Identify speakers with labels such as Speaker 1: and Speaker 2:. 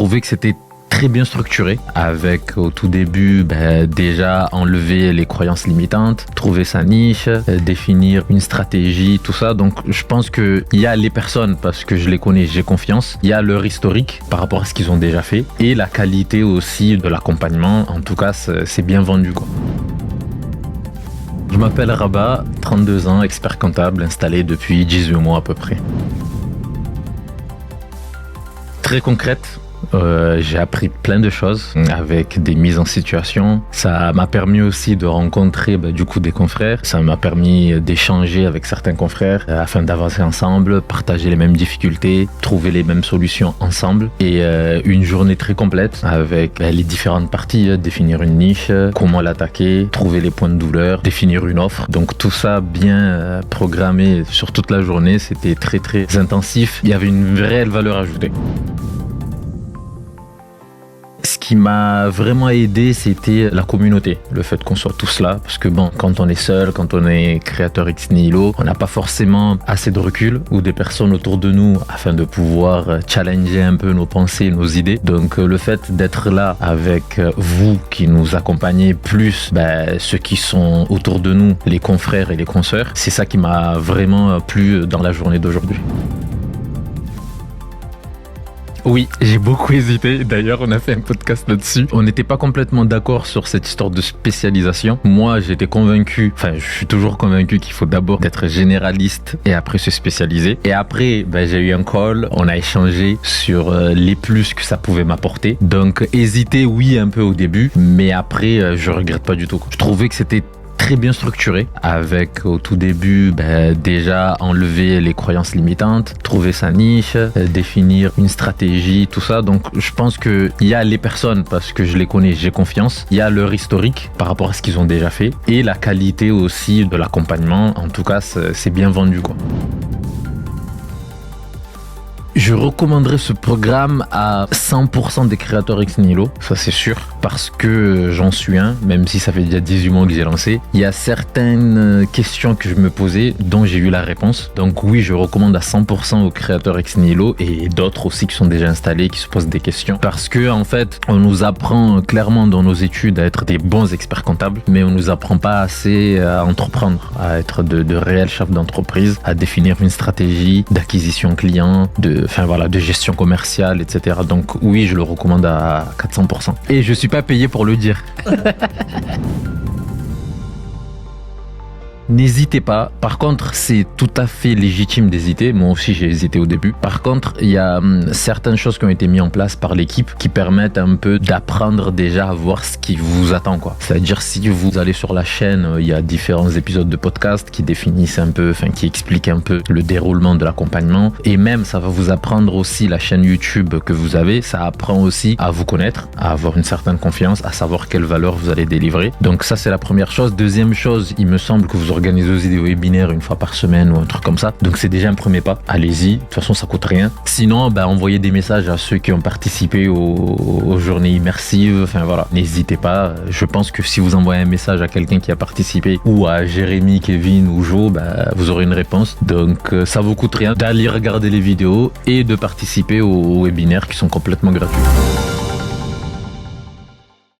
Speaker 1: trouvais que c'était très bien structuré, avec au tout début déjà enlever les croyances limitantes, trouver sa niche, définir une stratégie, tout ça. Donc je pense qu'il y a les personnes, parce que je les connais, j'ai confiance, il y a leur historique par rapport à ce qu'ils ont déjà fait et la qualité aussi de l'accompagnement. En tout cas, c'est bien vendu, quoi. Je m'appelle Rabat, 32 ans, expert comptable, installé depuis 18 mois à peu près. Très concrète. J'ai appris plein de choses avec des mises en situation. Ça m'a permis aussi de rencontrer du coup des confrères. Ça m'a permis d'échanger avec certains confrères afin d'avancer ensemble, partager les mêmes difficultés, trouver les mêmes solutions ensemble. Et une journée très complète avec les différentes parties, définir une niche, comment l'attaquer, trouver les points de douleur, définir une offre. Donc tout ça bien programmé sur toute la journée. C'était très très intensif. Il y avait une réelle valeur ajoutée. Ce qui m'a vraiment aidé, c'était la communauté, le fait qu'on soit tous là, parce que quand on est seul, quand on est créateur ex nihilo, on n'a pas forcément assez de recul ou des personnes autour de nous afin de pouvoir challenger un peu nos pensées, nos idées. Donc le fait d'être là avec vous qui nous accompagnez, plus ceux qui sont autour de nous, les confrères et les consoeurs, c'est ça qui m'a vraiment plu dans la journée d'aujourd'hui. Oui, j'ai beaucoup hésité. D'ailleurs, on a fait un podcast là-dessus. On n'était pas complètement d'accord sur cette histoire de spécialisation. Moi, j'étais convaincu, je suis toujours convaincu qu'il faut d'abord être généraliste et après se spécialiser. Et après, j'ai eu un call, on a échangé sur les plus que ça pouvait m'apporter. Donc, hésiter, oui, un peu au début, mais après, je regrette pas du tout. Je trouvais que c'était très bien structuré, avec au tout début déjà enlever les croyances limitantes, trouver sa niche, définir une stratégie, tout ça. Donc je pense qu'il y a les personnes, parce que je les connais, j'ai confiance, il y a leur historique par rapport à ce qu'ils ont déjà fait et la qualité aussi de l'accompagnement. En tout cas, c'est bien vendu, quoi. Je recommanderais ce programme à 100% des créateurs ex nihilo, ça c'est sûr, parce que j'en suis un, même si ça fait déjà 18 mois que j'ai lancé. Il y a certaines questions que je me posais dont j'ai eu la réponse. Donc oui, je recommande à 100% aux créateurs ex nihilo et d'autres aussi qui sont déjà installés, qui se posent des questions. Parce que en fait, on nous apprend clairement dans nos études à être des bons experts comptables, mais on nous apprend pas assez à entreprendre, à être de réels chefs d'entreprise, à définir une stratégie d'acquisition client, de gestion commerciale, etc. Donc oui, je le recommande à 400%. Et je suis pas payé pour le dire. N'hésitez pas. Par contre, c'est tout à fait légitime d'hésiter. Moi aussi, j'ai hésité au début. Par contre, il y a certaines choses qui ont été mises en place par l'équipe qui permettent un peu d'apprendre déjà à voir ce qui vous attend, quoi. C'est-à-dire, si vous allez sur la chaîne, il y a différents épisodes de podcast qui définissent un peu, qui expliquent un peu le déroulement de l'accompagnement. Et même, ça va vous apprendre aussi la chaîne YouTube que vous avez. Ça apprend aussi à vous connaître, à avoir une certaine confiance, à savoir quelle valeur vous allez délivrer. Donc ça, c'est la première chose. Deuxième chose, il me semble que vous organisez aussi des webinaires une fois par semaine ou un truc comme ça. Donc c'est déjà un premier pas. Allez-y. De toute façon, ça coûte rien. Sinon, envoyez des messages à ceux qui ont participé aux journées immersives. N'hésitez pas. Je pense que si vous envoyez un message à quelqu'un qui a participé ou à Jérémy, Kevin ou Jo, vous aurez une réponse. Donc ça vous coûte rien d'aller regarder les vidéos et de participer aux webinaires qui sont complètement gratuits.